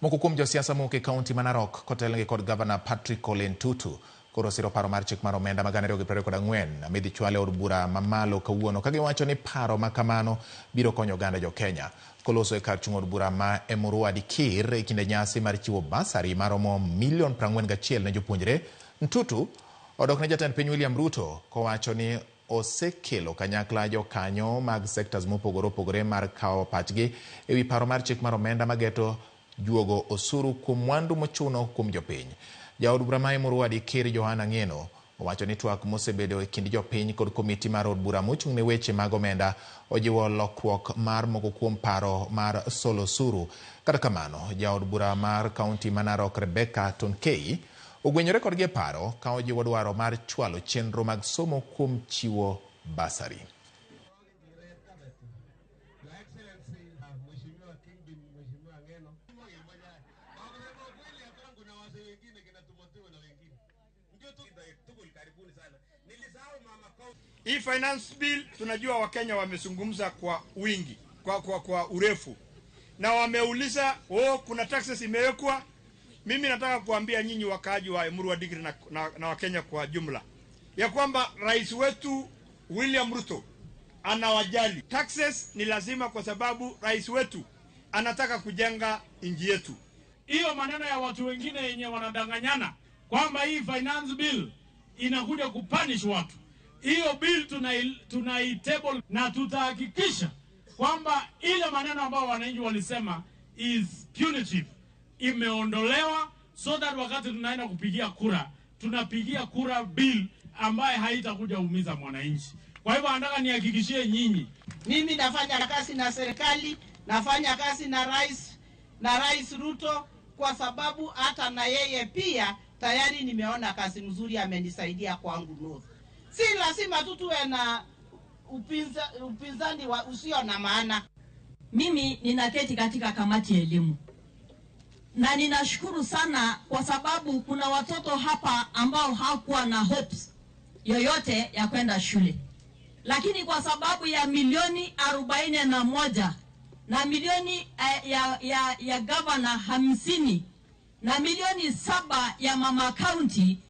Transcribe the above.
Moko kuom josiasa moke kaunti ma Narok kotelnegi kod Governor Patrick Ole Ntutu koro siro paro mar chik mar omenda ma 2024 midhi chwale od bura mamalo kawuono ka giwacho ni paro ma kamano biro konyo oganda jo Kenya. Koloso e kar chung' od bura ma Emurua Dikir e kinde nyasi mar chiwo basari maromo $41 ne jopuonjre, Ntutu odok ne jatend piny William Ruto kowacho ni osekelo kanyakla jokanyo mag sectors mopogore opogore mar kawo pachgi ewi paro mar chik mar omenda mageto juogo osuru kuom mwandu mochuno kuom jopiny. Jaod bura ma Emurua Dikir Johana Ng'eno owacho ni twak mosebedo e kind jopiny kod komiti mar od bura mochung' ne weche mag omenda ojiwo lokruok mar moko kuom paro mar solo osuru. Kata kamano, jaod bura mar kaunti ma Narok Rebecca Tonkei ogwenyore kodgi e paro ka ojiwo dwaro mar chwalo chenro mag somo kuom chiwo basari. Hii finance bill tunajua Wakenya wamezungumza kwa wingi, kwa urefu. Na wameuliza, kuna taxes imewekwa. Mimi nataka kuambia nyinyi wakaaji wa Emurua Dikir na Wakenya kwa jumla ya kwamba rais wetu William Ruto anawajali. Taxes ni lazima kwa sababu rais wetu anataka kujenga nchi yetu. Hiyo maneno ya watu wengine yenye wanadanganyana kwamba hii finance bill inakuja kupunish watu. Hiyo bill tunaitable na tutahakikisha kwamba ile maneno ambayo wananchi walisema is punitive imeondolewa, so that wakati tunaenda kupigia kura, tunapigia kura bill ambaye haitakuja umiza mwananchi. Kwa hivyo nataka nihakikishie nyinyi, mimi nafanya kazi na serikali, nafanya kazi na rais Ruto, kwa sababu hata na yeye pia tayari nimeona kazi mzuri amenisaidia kwangu North. Si lazima tu tuwe na upinzani usio na maana. Mimi ninaketi katika kamati ya elimu na ninashukuru sana kwa sababu kuna watoto hapa ambao hawakuwa na hopes yoyote ya kwenda shule, lakini kwa sababu ya milioni 41 na milioni ya governor 50 na milioni 7 ya mama county